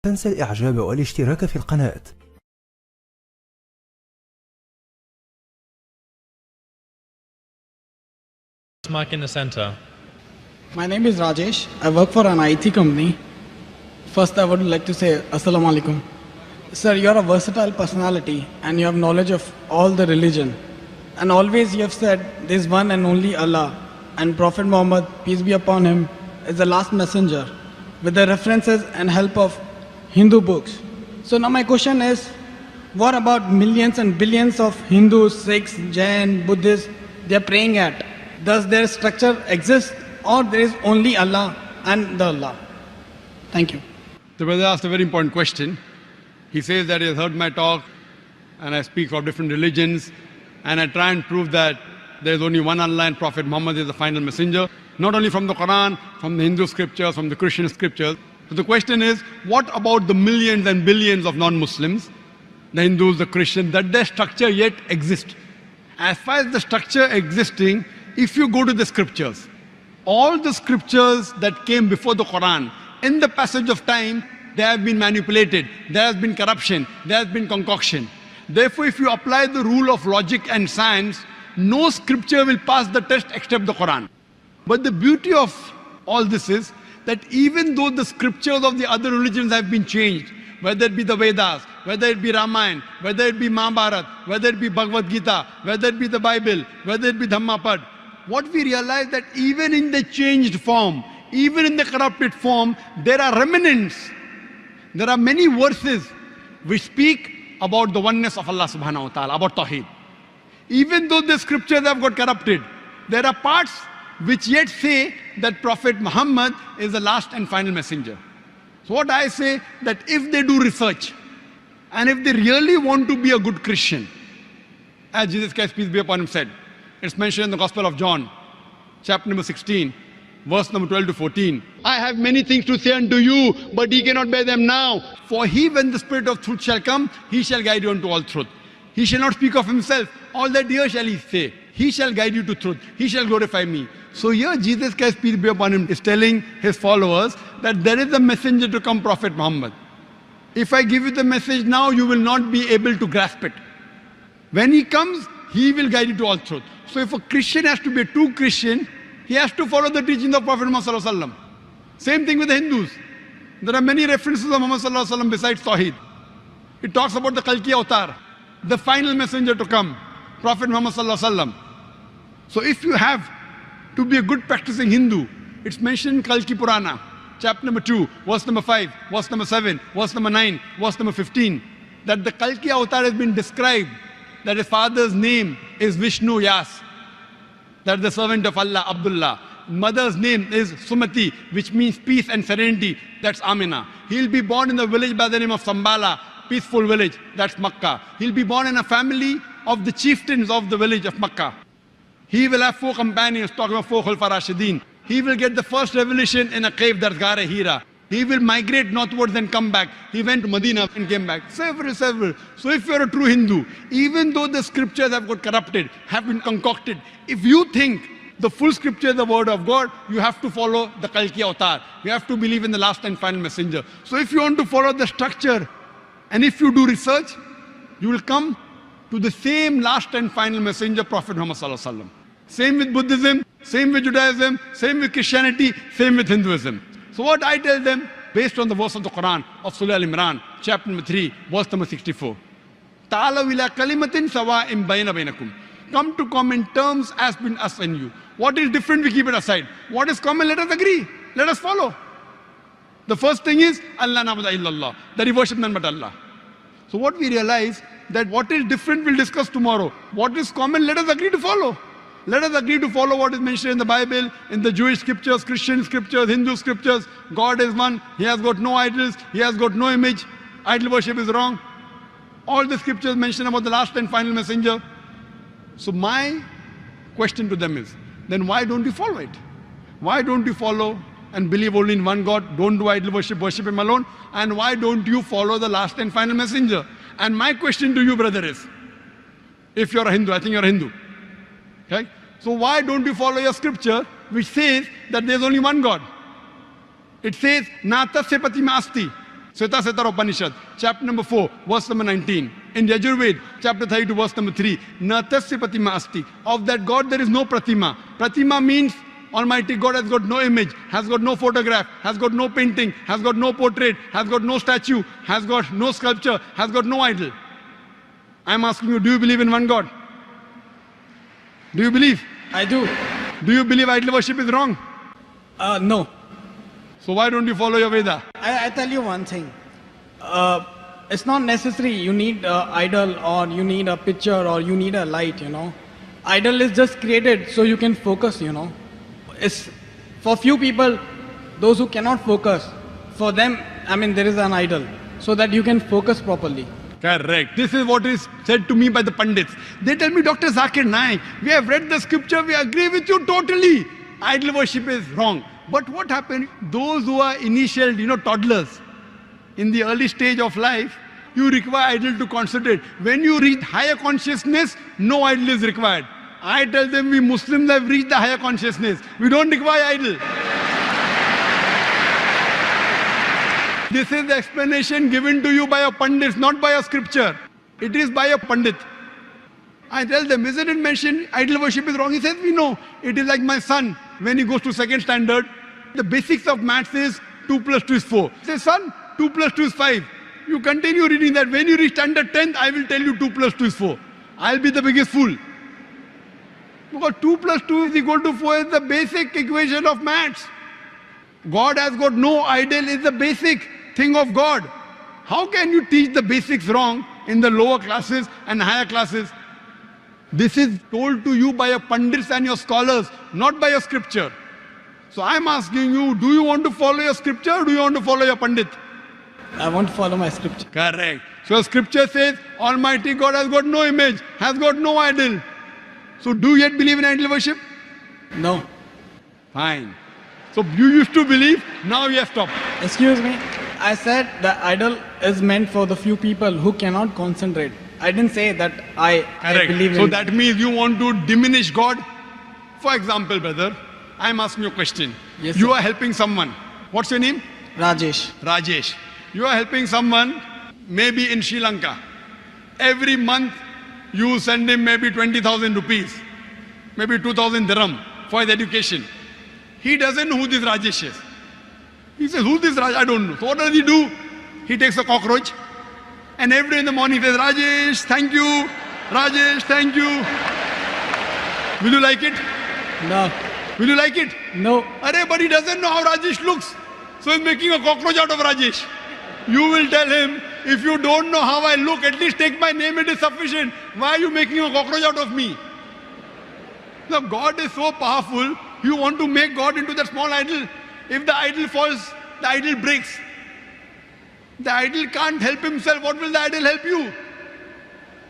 تنسى الإعجاب والاشتراك في القناة. Mark in the center. My name is Rajesh. I work for an IT company. First, I would like to say Assalamu alaikum. Sir, you are a versatile personality and you have knowledge of all the religion. And always you have said there is one and only Allah, and Prophet Muhammad, peace be upon him, is the last messenger, with the references and help of Hindu books. So now my question is, what about millions and billions of Hindus, Sikhs, Jain, Buddhists they are praying at? Does their structure exist, or there is only Allah and the Allah? Thank you. The brother asked a very important question. He says that he has heard my talk and I speak of different religions and I try and prove that there is only one Allah and Prophet Muhammad is the final messenger, not only from the Quran, from the Hindu scriptures, from the Christian scriptures. So the question is, what about the millions and billions of non-Muslims, the Hindus, the Christians, that their structure yet exists? As far as the structure existing, if you go to the scriptures, all the scriptures that came before the Quran, in the passage of time, they have been manipulated, there has been corruption, there has been concoction. Therefore, if you apply the rule of logic and science, no scripture will pass the test except the Quran. But the beauty of all this is that even though the scriptures of the other religions have been changed, whether it be the Vedas, whether it be Ramayana, whether it be Mahabharata, whether it be Bhagavad Gita, whether it be the Bible, whether it be Dhammapad, what we realize that even in the changed form, even in the corrupted form, there are remnants. There are many verses which speak about the oneness of Allah subhanahu wa ta'ala, about Tawheed. Even though the scriptures have got corrupted, there are parts which yet say that Prophet Muhammad is the last and final messenger. So what I say, that if they do research, and if they really want to be a good Christian, as Jesus Christ, peace be upon him, said, it's mentioned in the Gospel of John, chapter number 16, verse number 12 to 14. I have many things to say unto you, but ye cannot bear them now. For he, when the Spirit of truth shall come, he shall guide you unto all truth. He shall not speak of himself. All that dear shall he say. He shall guide you to truth. He shall glorify me. So here Jesus Christ, peace be upon him, is telling his followers that there is a messenger to come, Prophet Muhammad. If I give you the message now, you will not be able to grasp it. When he comes, he will guide you to all truth. So if a Christian has to be a true Christian, he has to follow the teachings of Prophet Muhammad sallallahu alaihi wasallam. Same thing with the Hindus. There are many references of Muhammad sallallahu alaihi wasallam besides Tawheed. It talks about the Kalki Avatar, the final messenger to come, Prophet Muhammad sallallahu alaihi wasallam. So if you have to be a good practicing Hindu, it's mentioned in Kalki Purana, chapter number 2, verse number 5, verse number 7, verse number 9, verse number 15, that the Kalki Avatar has been described, that his father's name is Vishnu Yas, that is the servant of Allah, Abdullah. Mother's name is Sumati, which means peace and serenity, that's Amina. He'll be born in a village by the name of Sambala, peaceful village, that's Makkah. He'll be born in a family of the chieftains of the village of Makkah. He will have 4 companions, talking of 4 Khulfa Rashidin. He will get the first revelation in a cave, that's Ghar-e Hira. He will migrate northwards and come back. He went to Medina and came back. Several. So if you're a true Hindu, even though the scriptures have got corrupted, have been concocted, if you think the full scripture is the word of God, you have to follow the Kalki Avatar. You have to believe in the last and final messenger. So if you want to follow the structure, and if you do research, you will come to the same last and final messenger, Prophet Muhammad sallallahu alaihi wasallam. Same with Buddhism, same with Judaism, same with Christianity, same with Hinduism. So what I tell them, based on the verse of the Quran of Surah Al-Imran, chapter number 3, verse number 64. Ta'alaw ila kalimatin sawa'in bayna bainakum. Come to common terms as between us and you. What is different, we keep it aside. What is common, let us agree. Let us follow. The first thing is, Allah na'budu illallah, that we worship none but Allah. So what we realize, that what is different we'll discuss tomorrow. What is common, let us agree to follow. Let us agree to follow what is mentioned in the Bible, in the Jewish scriptures, Christian scriptures, Hindu scriptures. God is one. He has got no idols. He has got no image. Idol worship is wrong. All the scriptures mention about the last and final messenger. So my question to them is, then why don't you follow it? Why don't you follow and believe only in one God? Don't do idol worship, worship him alone. And why don't you follow the last and final messenger? And my question to you, brother, is, if you're a Hindu, I think you're a Hindu. Okay? So why don't you follow your scripture which says that there's only one God? It says, Na tasya patima asti. Sveta Setara Upanishad, chapter number 4, verse number 19. In Yajurved, chapter 32, verse number 3. Natasya Pratima Asti. Of that God there is no Pratima. Pratima means Almighty God has got no image, has got no photograph, has got no painting, has got no portrait, has got no statue, has got no sculpture, has got no idol. I am asking you, do you believe in one God? Do you believe? I do. Do you believe idol worship is wrong? No. So why don't you follow your Veda? I tell you one thing. It's not necessary you need an idol or you need a picture or you need a light, you know. Idol is just created so you can focus, you know. It's for few people, those who cannot focus, for them, I mean, there is an idol so that you can focus properly. Correct. This is what is said to me by the Pandits. They tell me, Dr. Zakir Naik, we have read the scripture, we agree with you totally. Idol worship is wrong. But what happened? Those who are initial, toddlers, in the early stage of life, you require idol to concentrate. When you reach higher consciousness, no idol is required. I tell them we Muslims have reached the higher consciousness. We don't require idol. This is the explanation given to you by a Pandit, not by a scripture. It is by a Pandit. I tell them, isn't it mentioned idol worship is wrong? He says, we know. It is like my son, when he goes to second standard, the basics of maths is 2 plus 2 is 4. He says, son, 2 plus 2 is 5. You continue reading that. When you reach standard 10th, I will tell you 2 plus 2 is 4. I'll be the biggest fool. Because 2 plus 2 is equal to 4 is the basic equation of maths. God has got no idol, is the basic thing of God. How can you teach the basics wrong in the lower classes and higher classes? This is told to you by your Pandits and your scholars, not by your scripture. So I'm asking you, do you want to follow your scripture or do you want to follow your Pandit? I want to follow my scripture. Correct. So scripture says, Almighty God has got no image, has got no idol. So do you yet believe in idol worship? No. Fine. So you used to believe, now you have stopped. Excuse me. I said the idol is meant for the few people who cannot concentrate. I didn't say that I believe in. So that means you want to diminish God? For example, brother, I'm asking you a question. Yes, you sir. are helping someone. What's your name? Rajesh. Rajesh. You are helping someone maybe in Sri Lanka. Every month you send him maybe 20,000 rupees, maybe 2,000 dirham for his education. He doesn't know who this Rajesh is. He says, who's this Rajesh? I don't know. So what does he do? He takes a cockroach and every day in the morning he says, Rajesh, thank you. Rajesh, thank you. Will you like it? No. Will you like it? No. Arey, but he doesn't know how Rajesh looks. So he's making a cockroach out of Rajesh. You will tell him, if you don't know how I look, at least take my name, it is sufficient. Why are you making a cockroach out of me? Now God is so powerful, you want to make God into that small idol. If the idol falls, the idol breaks. The idol can't help himself. What will the idol help you?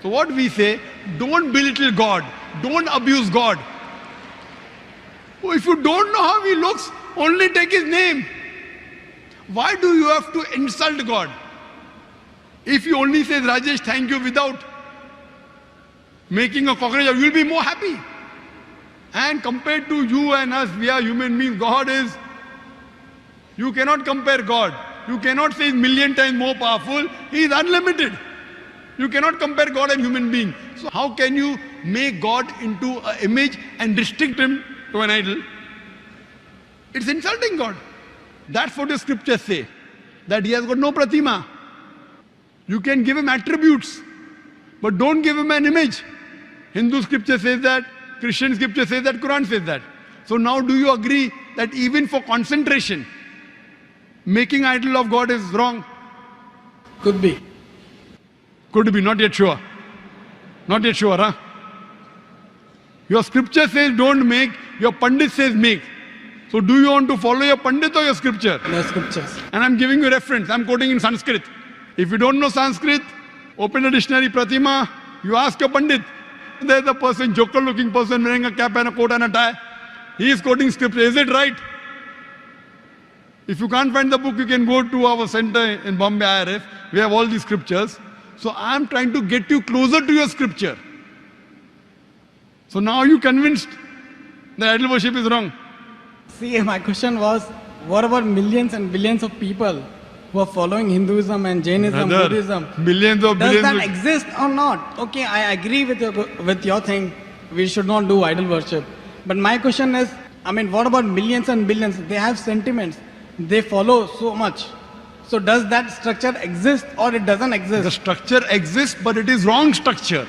So what we say, don't belittle God. Don't abuse God. Oh, if you don't know how he looks, only take his name. Why do you have to insult God? If he only says, Rajesh, thank you, without making a cockroach, you'll be more happy. And compared to you and us, we are human beings. God is, you cannot compare God. You cannot say he's million times more powerful. He is unlimited. You cannot compare God and human being. So how can you make God into an image and restrict him to an idol? It's insulting God. That's what the scriptures say. That he has got no pratima. You can give him attributes, but don't give him an image. Hindu scripture says that, Christian scripture says that, Quran says that. So now do you agree that even for concentration, making idol of God is wrong? Could be. Could be, not yet sure. Not yet sure, huh? Your scripture says don't make, your Pandit says make. So do you want to follow your Pandit or your scripture? The scriptures. And I'm giving you reference. I'm quoting in Sanskrit. If you don't know Sanskrit, open a dictionary, Pratima, you ask your Pandit. There's a person, joker-looking person wearing a cap and a coat and a tie. He is quoting scripture. Is it right? If you can't find the book, you can go to our center in Bombay IRF. We have all these scriptures. So I'm trying to get you closer to your scripture. So now are you convinced that idol worship is wrong? See, my question was, what about millions and billions of people who are following Hinduism and Jainism, Brother, Buddhism. millions of Does billions that of- exist or not? Okay, I agree with your thing. We should not do idol worship. But my question is, I mean, what about millions and billions? They have sentiments. They follow so much. So does that structure exist or it doesn't The exist? structure exists, but it is wrong structure.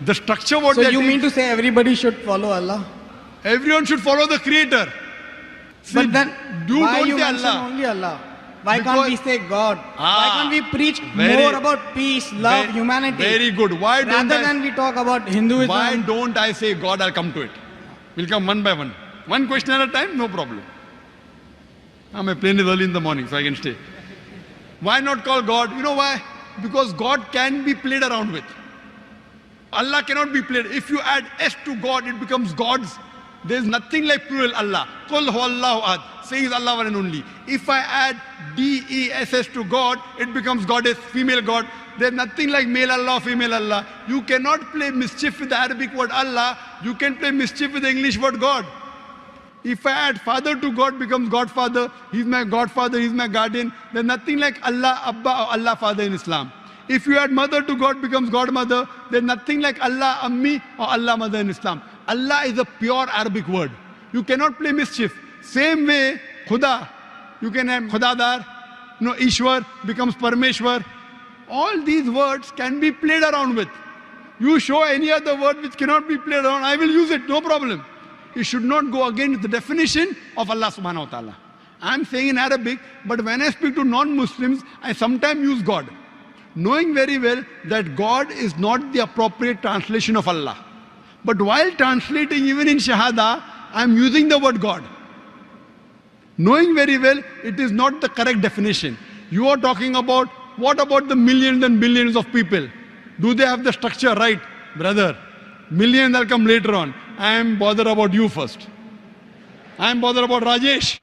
The structure what So they you think- mean to say everybody should follow Allah? everyone should follow the creator. See, But then you why don't you say mention Allah. only Allah? Why can't we Because- say God? Why Ah, can't we preach very- more about peace, love, Very- humanity? Very good. Why don't Rather than we talk about Hinduism. Why don't I say God? I'll come to it. We'll come one by one. One question at a time, no problem. My plane is early in the morning, so I can stay. Why not call God? You know why? Because God can be played around with. Allah cannot be played. If you add S to God, it becomes God's. There's nothing like plural Allah. Qul huwallahu ahad. Saying Allah one and only. If I add D-E-S-S to God, it becomes goddess, female God. There's nothing like male Allah, female Allah. You cannot play mischief with the Arabic word Allah. You can play mischief with the English word God. If I add father to God, becomes Godfather. He's my Godfather, he's my guardian. There's nothing like Allah Abba or Allah Father in Islam. If you add mother to God, becomes Godmother. There's nothing like Allah Ammi or Allah Mother in Islam. Allah is a pure Arabic word. You cannot play mischief. Same way, Khuda. You can have Khudadar. Ishwar becomes Parmeshwar. All these words can be played around with. You show any other word which cannot be played around, I will use it, no problem. It should not go against the definition of Allah subhanahu wa ta'ala. I'm saying in Arabic, but when I speak to non-Muslims, I sometimes use God. Knowing very well that God is not the appropriate translation of Allah. But while translating even in Shahada, I'm using the word God. Knowing very well it is not the correct definition. You are talking about, what about the millions and billions of people? Do they have the structure right? Brother, millions will come later on. I am bothered about you first. I am bothered about Rajesh.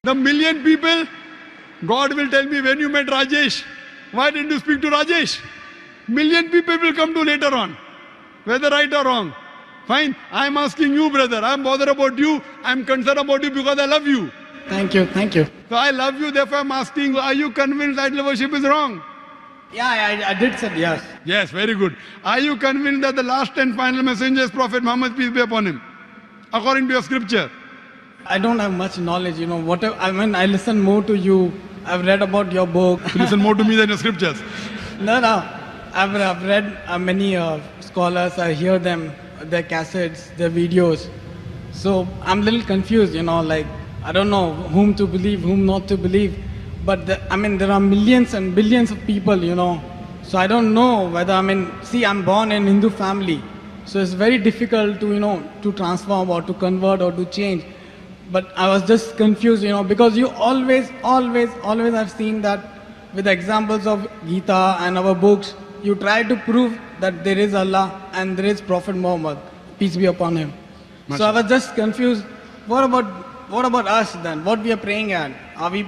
The million people, God will tell me when you met Rajesh. Why didn't you speak to Rajesh? Million people will come to later on. Whether right or wrong. Fine. I am asking you, brother. I am bothered about you. I am concerned about you because I love you. Thank you, thank you. So I love you, therefore I am asking, are you convinced idol worship is wrong? Yeah, I did say yes. Yes, very good. Are you convinced that the last and final messenger is Prophet Muhammad, peace be upon him? According to your scripture. I don't have much knowledge, whatever. I mean, I listen more to you. I've read about your book. You listen more to me than your scriptures. No. I've read many scholars. I hear them, their cassettes, their videos. So I'm a little confused, like, I don't know whom to believe, whom not to believe. But there are millions and billions of people, So I don't know whether, I'm born in Hindu family. So it's very difficult to, to transform or to convert or to change. But I was just confused, because you always have seen that with examples of Gita and our books, you try to prove that there is Allah and there is Prophet Muhammad, peace be upon him. So I was just confused. What about us then? What we are praying at? Are we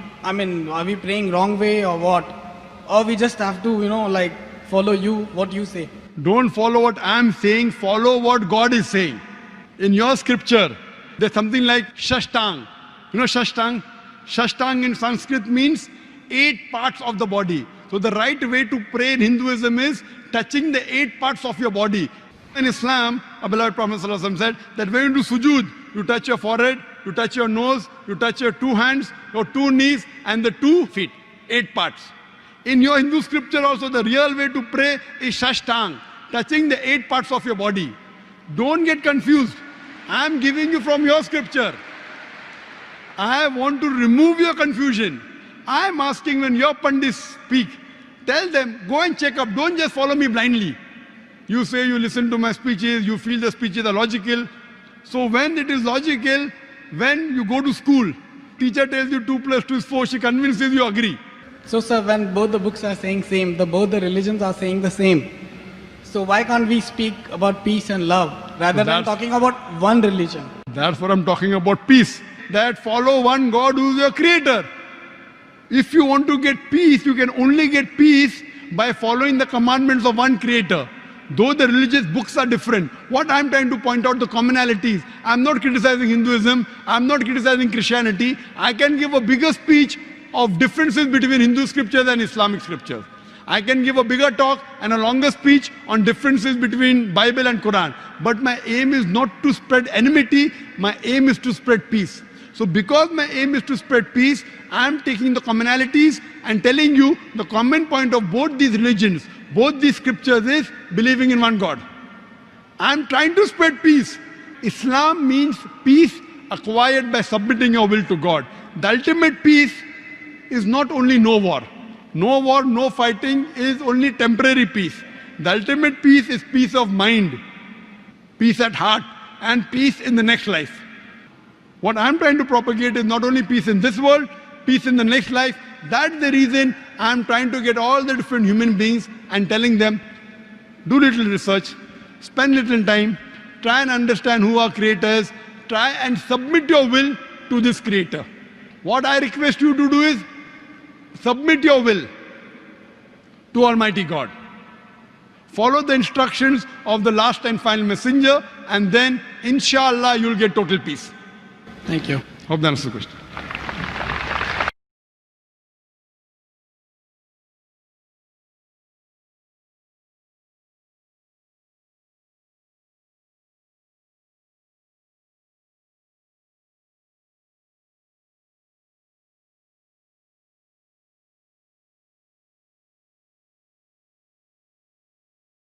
praying wrong way or what? Or we just have to, follow you, what you say? Don't follow what I'm saying, follow what God is saying. In your scripture, there's something like Shashtang. You know Shashtang? Shashtang in Sanskrit means 8 parts of the body. So the right way to pray in Hinduism is touching the 8 parts of your body. In Islam, our beloved Prophet ﷺ said that when you do sujood, you touch your forehead, you touch your nose, you touch your 2 hands, your 2 knees and the 2 feet. 8 parts. In your Hindu scripture also, the real way to pray is Shashtang, touching the 8 parts of your body. Don't get confused. I am giving you from your scripture. I want to remove your confusion. I am asking when your pandits speak, tell them, go and check up. Don't just follow me blindly. You say you listen to my speeches, you feel the speeches are logical. So when it is logical, when you go to school, teacher tells you 2 + 2 is 4, she convinces you agree. So sir, when both the books are saying same, both the religions are saying the same. So why can't we speak about peace and love rather than talking about one religion? That's what I'm talking about, peace. That follow one God who is your creator. If you want to get peace, you can only get peace by following the commandments of one creator. Though the religious books are different, what I'm trying to point out the commonalities. I'm not criticizing Hinduism, I'm not criticizing Christianity. I can give a bigger speech of differences between Hindu scriptures and Islamic scriptures. I can give a bigger talk and a longer speech on differences between Bible and Quran. But my aim is not to spread enmity, my aim is to spread peace. So because my aim is to spread peace, I am taking the commonalities and telling you the common point of both these religions, both these scriptures is believing in one God. I am trying to spread peace. Islam means peace acquired by submitting your will to God. The ultimate peace is not only no war. No war, no fighting is only temporary peace. The ultimate peace is peace of mind, peace at heart, and peace in the next life. What I'm trying to propagate is not only peace in this world, peace in the next life. That's the reason I'm trying to get all the different human beings and telling them, do little research, spend little time, try and understand who are creators, try and submit your will to this creator. What I request you to do is submit your will to Almighty God. Follow the instructions of the last and final messenger, and then inshallah you'll get total peace. Thank you. Hope that answers the question.